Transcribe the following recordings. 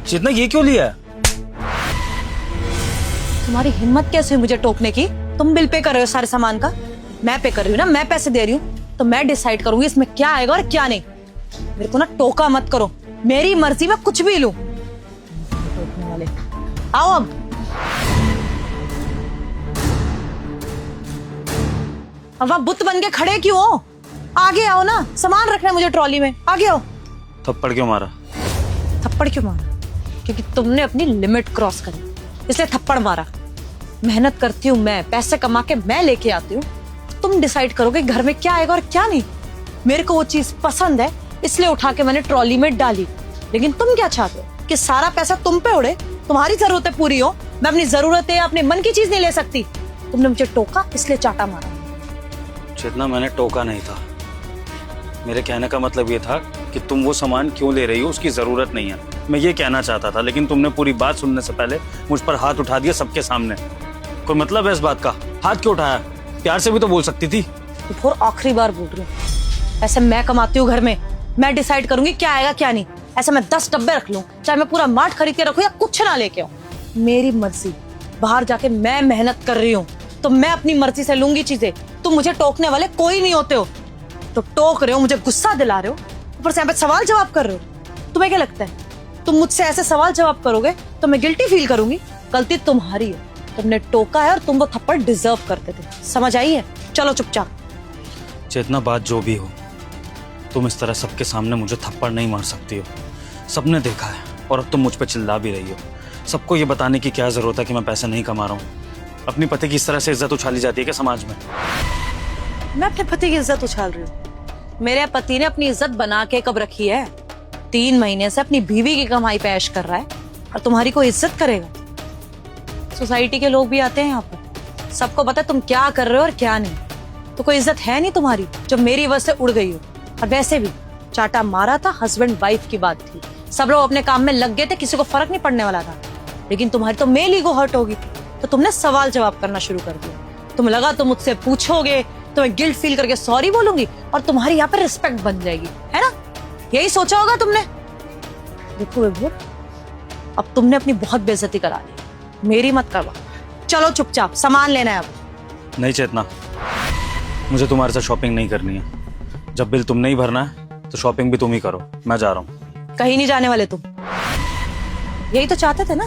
चेतना ये क्यों लिया है? तुम्हारी हिम्मत कैसे हुई मुझे टोकने की? तुम बिल पे कर रहे हो सारे सामान का, मैं पे कर रही हूँ ना, मैं पैसे दे रही हूँ, तो मैं डिसाइड करूंगी इसमें क्या आएगा और क्या नहीं। मेरे को ना टोका मत करो, मेरी मर्जी में कुछ भी लूं। टोकने वाले आओ अब। अब आप बुत बन के खड़े क्यों हो? आगे आओ ना, सामान रखना है मुझे ट्रॉली में, आगे आओ। थप्पड़ क्यों मारा? थप्पड़ क्यों मारा? क्योंकि तुमने अपनी लिमिट क्रॉस करी, इसलिए थप्पड़ मारा। मेहनत करती हूँ मैं, पैसे कमा के मैं लेके आती हूँ, तुम डिसाइड करोगे घर में क्या आएगा और क्या नहीं। मेरे को वो चीज पसंद है इसलिए उठा के मैंने ट्रॉली में डाली, लेकिन तुम क्या चाहते हो कि सारा पैसा तुम पे उड़े, तुम्हारी जरूरतें पूरी हो, मैं अपनी जरूरतें अपने मन की चीज नहीं ले सकती। तुमने मुझे टोका इसलिए चाटा मारा। चेतना मैंने टोका नहीं था, मेरे कहने का मतलब ये था कि तुम वो सामान क्यों ले रही हो, उसकी जरूरत नहीं है, मैं ये कहना चाहता था। लेकिन तुमने पूरी बात सुनने से पहले मुझ पर हाथ उठा दिया सबके सामने। कोई मतलब है इस बात का? हाथ क्यों उठाया? प्यार से भी तो बोल सकती थी। और आखिरी बार बोल रही हूँ, ऐसे मैं कमाती हूँ घर में, मैं डिसाइड करूंगी क्या आएगा क्या नहीं। ऐसे मैं 10 डब्बे रख लूं, चाहे मैं पूरा मार्ट खरीद के रखूं या कुछ ना लेके आऊं, मेरी मर्जी। बाहर जाके मैं मेहनत कर रही हूँ तो मैं अपनी मर्जी से लूंगी चीजें। तुम मुझे टोकने वाले कोई नहीं होते हो, तो टोक रहे हो, मुझे गुस्सा दिला रहे हो, ऊपर से यहाँ पे सवाल जवाब कर रहे हो। तुम्हें क्या लगता है तुम मुझसे ऐसे सवाल जवाब करोगे तो मैं गिल्टी फील करूंगी? गलती तुम्हारी है, तुमने टोका है और तुम वो थप्पड़ डिजर्व करते थे। समझ आई है? चलो चुपचाप। चेतना बात जो भी हो, तुम इस तरह सबके सामने मुझे थप्पड़ नहीं मार सकती हो। सबने देखा है और अब तुम मुझ पर चिल्ला भी रही हो। सबको ये बताने की क्या जरूरत है कि मैं पैसे नहीं कमा रहा हूँ? अपनी पति की इस तरह से इज्जत उछाली जाती है क्या समाज में? मैं अपने पति की इज्जत उछाल रही हूँ? मेरे पति ने अपनी इज्जत बना के कब रखी है? 3 महीने से अपनी बीवी की कमाई पे ऐश कर रहा है और तुम्हारी कोई इज्जत करेगा? सोसाइटी के लोग भी आते हैं यहाँ पर, सबको पता है तुम क्या कर रहे हो और क्या नहीं, तो कोई इज्जत है नहीं तुम्हारी जो मेरी वजह से उड़ गई हो। और वैसे भी चाटा मारा था, हस्बैंड वाइफ की बात थी, सब लोग अपने काम में लग गए थे, किसी को फर्क नहीं पड़ने वाला था। लेकिन तुम्हारी तो मेल ईगो हर्ट होगी, तो तुमने सवाल जवाब करना शुरू कर दिया। तुम्हें लगा तुम मुझसे पूछोगे तो मैं गिल्ट फील करके सॉरी बोलूंगी और तुम्हारी यहाँ पे रिस्पेक्ट बन जाएगी, है ना? यही सोचा होगा तुमने। देखो विभू, अब तुमने अपनी बहुत बेइज्जती करा ली, मेरी मत करवा। चलो चुपचाप सामान लेना है अब। नहीं चेतना, मुझे तुम्हारे साथ शॉपिंग नहीं करनी है। जब बिल तुमने ही भरना है तो शॉपिंग भी तुम ही करो, मैं जा रहा हूँ। कहीं नहीं जाने वाले तुम। यही तो चाहते थे ना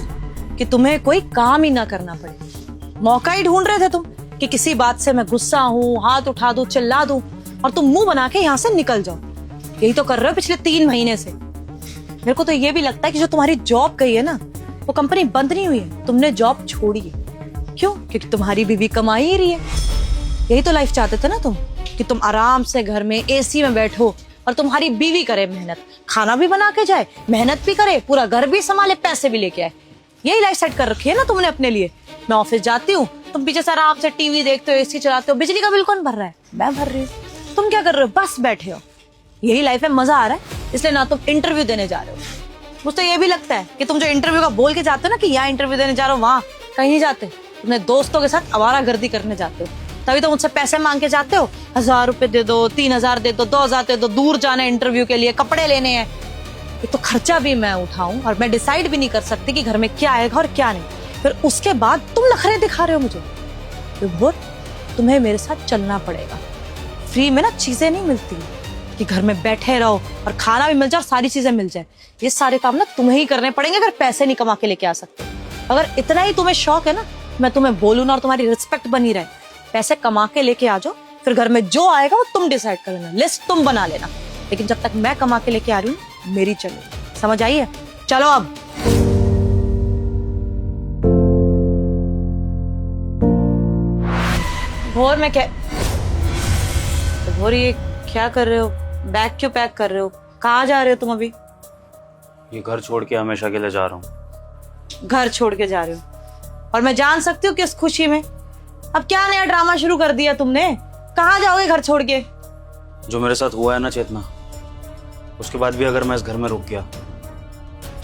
कि तुम्हें कोई काम ही ना करना पड़े। मौका ही ढूंढ रहे थे तुम कि किसी बात से मैं गुस्सा हूँ, हाथ उठा दूं, चिल्ला दूं और तुम मुंह बना के यहाँ से निकल जाओ। यही तो कर रहे हो पिछले 3 महीने से। मेरे को तो ये भी लगता है कि जो तुम्हारी जॉब गई है ना, वो कंपनी बंद नहीं हुई है, तुमने जॉब छोड़ी है। क्यों? क्योंकि तुम्हारी बीवी कमाई ही रही है। यही तो लाइफ चाहते थे ना तुम, कि तुम आराम से घर में एसी में बैठो और तुम्हारी बीवी करे मेहनत, खाना भी बना के जाए, मेहनत भी करे, पूरा घर भी संभाले, पैसे भी लेके आए। यही लाइफ सेट कर रखी है ना तुमने अपने लिए। मैं ऑफिस जाती हूँ, तुम पीछे से आराम से टीवी देखते हो, एसी चलाते हो, बिजली का बिल कौन भर रहा है? मैं भर रही हूँ। तुम क्या कर रहे हो? बस बैठे हो। यही लाइफ है, मजा आ रहा है, इसलिए ना तुम इंटरव्यू देने जा रहे हो। मुझे तो ये भी लगता है कि तुम जो इंटरव्यू का बोल के जाते हो ना कि यहाँ इंटरव्यू देने जा रहे हो, वहाँ कहीं नहीं जाते, अपने दोस्तों के साथ आवारागर्दी करने जाते हो। तभी तो मुझसे पैसे मांग के जाते हो, 1000 रुपए दे दो, 3000 दे दो, 2000 दे दो, दूर जाना है इंटरव्यू के लिए, कपड़े लेने हैं। ये तो खर्चा भी मैं उठाऊं और मैं डिसाइड भी नहीं कर सकती कि घर में क्या आएगा और क्या नहीं। फिर उसके बाद तुम नखरे दिखा रहे हो मुझे। विभोर, तुम्हें मेरे साथ चलना पड़ेगा। फ्री में ना चीजें नहीं मिलती कि घर में बैठे रहो और खाना भी मिल जाए और सारी चीजें मिल जाए। ये सारे काम ना तुम्हें ही करने पड़ेंगे अगर पैसे नहीं कमा के लेके आ सकते। अगर इतना ही तुम्हें शौक है ना, मैं तुम्हें बोलूं ना और तुम्हारी रिस्पेक्ट बनी रहे, पैसे कमा के लेके आ जाओ, फिर घर में जो आएगा वो तुम डिसाइड कर लेना, लिस्ट तुम बना लेना। लेकिन जब तक मैं कमा के लेके आ रही हूँ, मेरी चलो। समझ आई है? चलो अब। भोर में क्या भोर, ये क्या कर रहे हो? बैग क्यों पैक कर रहे हो? कहाँ जा रहे हो तुम अभी? ये घर छोड़ के हमेशा के लिए जा रहा हूँ। घर छोड़ के जा रहे हो? और मैं जान सकती हूँ किस खुशी में? अब क्या नया ड्रामा शुरू कर दिया तुमने? कहाँ जाओगे घर छोड़ के? जो मेरे साथ हुआ है ना चेतना, उसके बाद भी अगर मैं इस घर में रुक गया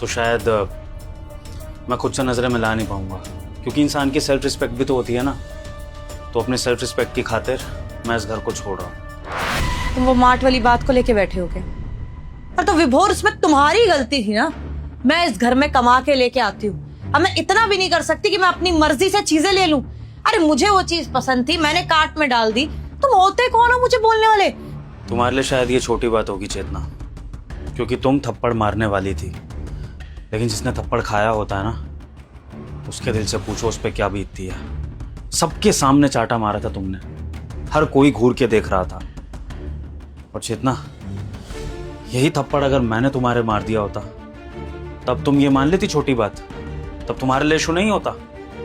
तो शायद मैं खुद से नजरें मिला नहीं पाऊंगा। क्योंकि इंसान की सेल्फ रिस्पेक्ट भी तो होती है ना। तो अपने सेल्फ रिस्पेक्ट की खातिर मैं इस घर को छोड़ रहा हूँ। तुम वो मार्ट वाली बात को लेके बैठे हो क्या? पर तो विभोर, उसमें तुम्हारी गलती थी ना। मैं इस घर में कमा के लेके आती हूँ। अब मैं इतना भी नहीं कर सकती कि मैं अपनी मर्जी से चीजें ले लूं। अरे मुझे वो चीज पसंद थी, मैंने कार्ट में डाल दी, तुम होते कौन हो मुझे बोलने वाले? तुम्हारे लिए शायद ये छोटी बात होगी चेतना, क्योंकि तुम थप्पड़ मारने वाली थी, लेकिन जिसने थप्पड़ खाया होता है ना, उसके दिल से पूछो उस पर क्या बीतती है। सबके सामने चाटा मारा था तुमने, हर कोई घूर के देख रहा था। और चेतना, यही थप्पड़ अगर मैंने तुम्हारे मार दिया होता तब तुम ये मान लेती छोटी बात, तब तुम्हारे लिए इशू नहीं होता।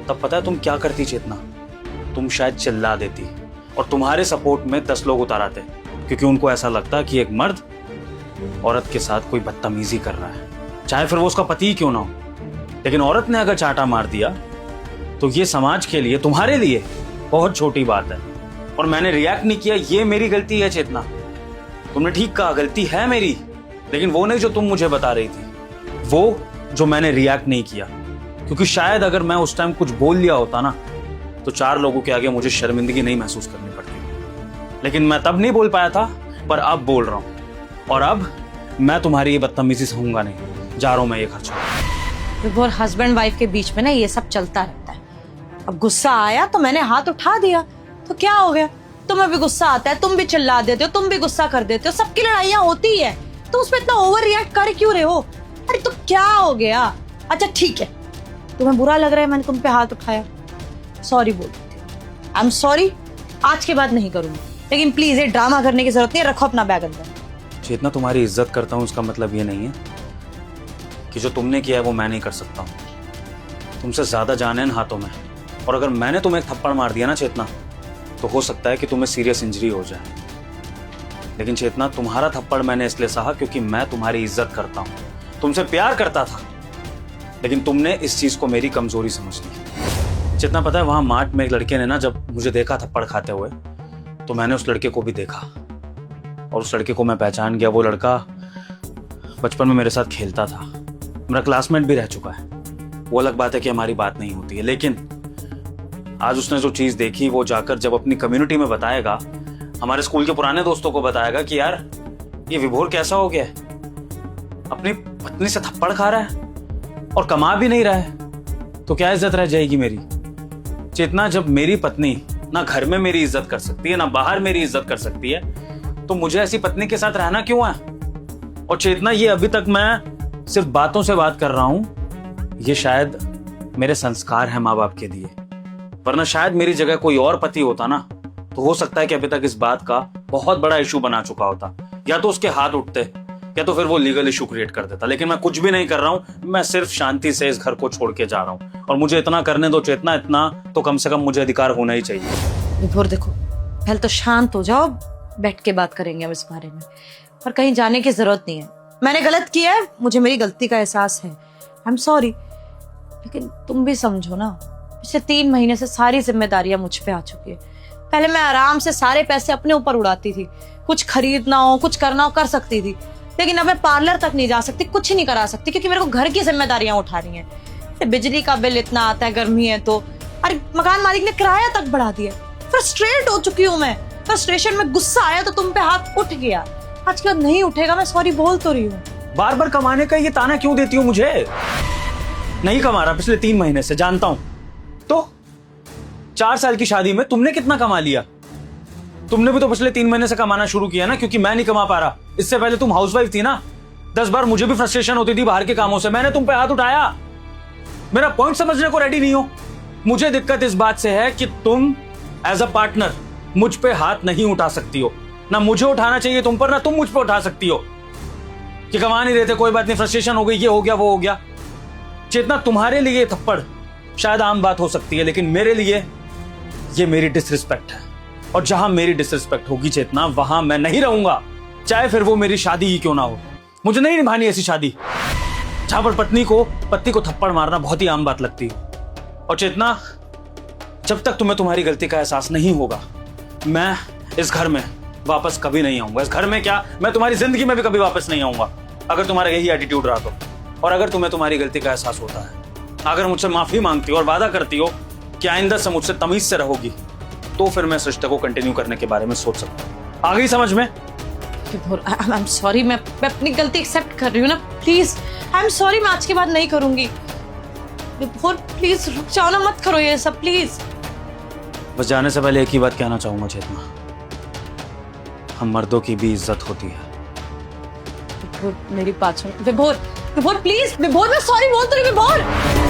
तब पता है तुम क्या करती चेतना? तुम शायद चिल्ला देती और तुम्हारे सपोर्ट में 10 लोग उतार आते, क्योंकि उनको ऐसा लगता कि एक मर्द औरत के साथ कोई बदतमीजी कर रहा है, चाहे फिर वो उसका पति ही क्यों ना हो। लेकिन औरत ने अगर चाटा मार दिया तो ये समाज के लिए, तुम्हारे लिए बहुत छोटी बात है। और मैंने रिएक्ट नहीं किया, ये मेरी गलती है चेतना। तुमने ठीक कहा, गलती है मेरी, लेकिन वो नहीं जो तुम मुझे बता रही थी, वो जो मैंने रिएक्ट नहीं किया। क्योंकि शायद अगर मैं उस टाइम कुछ बोल लिया होता ना, तो 4 लोगों के आगे मुझे शर्मिंदगी नहीं महसूस करनी पड़ती। लेकिन मैं तब नहीं बोल पाया था, पर अब बोल रहा हूं। और अब मैं तुम्हारी ये बदतमीजी सहूंगा नहीं। जा रहा हूं मैं ये खर्चा। और हस्बैंड वाइफ के बीच में ना ये सब चलता रहता है। अब गुस्सा आया तो मैंने हाथ उठा दिया, तो क्या हो गया? तुम्हें भी गुस्सा आता है, तुम भी चिल्ला देते हो, तुम भी गुस्सा कर देते हो, सबकी लड़ाइयाँ होती है, तो उसमें इतना ओवर रिएक्ट कर क्यों रहे हो? अरे तो क्या हो गया? अच्छा ठीक है, तुम्हें बुरा लग रहा है मैंने तुम पे हाथ उठाया, सॉरी बोल देती हूँ। आई एम सॉरी, आज के बाद नहीं करूंगी। लेकिन प्लीज ये ड्रामा करने की जरूरत नहीं है, रखो अपना बैग अंदर। जितना तुम्हारी इज्जत करता हूं उसका मतलब ये नहीं है कि जो तुमने किया है वो मैं नहीं कर सकता हूं। तुमसे ज्यादा जान है इन हाथों में, और अगर मैंने तुम्हें एक थप्पड़ मार दिया ना चेतना, तो हो सकता है कि तुम्हें सीरियस इंजरी हो जाए। लेकिन चेतना, तुम्हारा थप्पड़ मैंने इसलिए सहा क्योंकि मैं तुम्हारी इज्जत करता हूं, तुमसे प्यार करता था। लेकिन तुमने इस चीज को मेरी कमजोरी समझ ली। चेतना, पता है वहां मार्ट में एक लड़के ने ना जब मुझे देखा थप्पड़ खाते हुए, तो मैंने उस लड़के को भी देखा और उस लड़के को मैं पहचान गया। वो लड़का बचपन में मेरे साथ खेलता था, मेरा क्लासमेट भी रह चुका है। वो अलग बात है कि हमारी बात नहीं होती है, लेकिन आज उसने जो चीज देखी वो जाकर जब अपनी कम्युनिटी में बताएगा, हमारे स्कूल के पुराने दोस्तों को बताएगा कि यार ये विभोर कैसा हो गया है, अपनी पत्नी से थप्पड़ खा रहा है और कमा भी नहीं रहा है, तो क्या इज्जत रह जाएगी मेरी? चेतना, जब मेरी पत्नी ना घर में मेरी इज्जत कर सकती है ना बाहर मेरी इज्जत कर सकती है, तो मुझे ऐसी पत्नी के साथ रहना क्यों है? और चेतना, ये अभी तक मैं सिर्फ बातों से बात कर रहा हूं, ये शायद मेरे संस्कार हैं माँ बाप के दिए, वरना शायद मेरी जगह कोई और पति होता ना, तो हो सकता है कि अभी तक इस बात का बहुत बड़ा इशू बना चुका होता, या तो उसके हाथ उठते या तो फिर वो लीगल इशू क्रिएट कर देता। लेकिन मैं कुछ भी नहीं कर रहा हूं, मैं सिर्फ शांति से इस घर को छोड़ के जा रहा हूं, और मुझे इतना करने दो चेतना, इतना तो कम से कम मुझे अधिकार होना ही चाहिए। विभोर देखो, पहले तो शांत हो जाओ, बैठ के बात करेंगे अब इस बारे में, और कहीं जाने की जरूरत नहीं है। मैंने गलत किया है, मुझे मेरी गलती का एहसास है, आई एम सॉरी। लेकिन तुम भी समझो ना, पिछले 3 महीने से सारी जिम्मेदारियां मुझ पे आ चुकी है। पहले मैं आराम से सारे पैसे अपने ऊपर उड़ाती थी, कुछ खरीदना हो कुछ करना हो कर सकती थी, लेकिन अब मैं पार्लर तक नहीं जा सकती, कुछ नहीं करा सकती, क्योंकि मेरे को घर की जिम्मेदारियां उठानी है। बिजली का बिल इतना आता है, गर्मी है तो, अरे मकान मालिक ने किराया तक बढ़ा दिया। फ्रस्ट्रेट हो चुकी हूँ मैं, फ्रस्ट्रेशन में गुस्सा आया तो तुम पे हाथ उठ गया, आज के बाद नहीं उठेगा। मैं सॉरी बोल तो रही हूँ। बार बार कमाने का ये ताना क्यों देती हो मुझे? नहीं कमा रहा पिछले 3 महीने से, जानता हूं। तो 4 साल की शादी में तुमने कितना कमा लिया? तुमने भी तो पिछले 3 महीने से कमाना शुरू किया ना, क्योंकि मैं नहीं कमा पा रहा। इससे पहले तुम हाउसवाइफ थी ना, 10 बार मुझे भी फ्रस्ट्रेशन होती थी बाहर के कामों से, मैंने तुम पे हाथ उठाया। मेरा पॉइंट समझने को रेडी नहीं हो। मुझे दिक्कत इस बात से है कि तुम एज अ पार्टनर मुझ पे हाथ नहीं उठा सकती हो, ना मुझे उठाना चाहिए तुम पर, ना तुम मुझ पे उठा सकती हो कि कमा नहीं देते, कोई बात नहीं, फ्रस्ट्रेशन हो गई, ये हो गया वो हो गया। चेतना, तुम्हारे लिए ये थप्पड़ शायद आम बात हो सकती है, लेकिन मेरे लिए ये मेरी डिसरिस्पेक्ट है, और जहां मेरी डिसरिस्पेक्ट होगी चेतना, वहां मैं नहीं रहूंगा, चाहे फिर वो मेरी शादी ही क्यों ना हो। मुझे नहीं निभानी ऐसी शादी जहां पर पत्नी को थप्पड़ मारना बहुत ही आम बात लगती है। और चेतना, जब तक तुम्हें तुम्हारी गलती का एहसास नहीं होगा, मैं इस घर में वापस कभी नहीं आऊंगा। इस घर में क्या, मैं तुम्हारी जिंदगी में भी कभी वापस नहीं आऊंगा, अगर तुम्हारा यही एटीट्यूड रहा तो। और अगर तुम्हें तुम्हारी गलती का एहसास होता है, अगर मुझसे माफी मांगती हो और वादा करती हो कि आइंदा से मुझसे तमीज से रहोगी, तो फिर मैं इस रिश्ते को कंटिन्यू करने के बारे में सोच सकता हूं। आ गई समझ में? विभोर आई एम सॉरी, मैं अपनी गलती एक्सेप्ट कर रही हूँ ना, प्लीज आई एम सॉरी, मैं आज के बाद नहीं करूंगी। विभोर प्लीज रुक जाओ ना, मत करो ये सब प्लीज। बस जाने से पहले एक ही बात कहना चाहूंगा चेतना, हम मर्दों की भी इज्जत होती है। विभोर मेरी बात सुन, विभोर विभोर प्लीज, विभोर मैं सॉरी बोल तो रही, विभोर।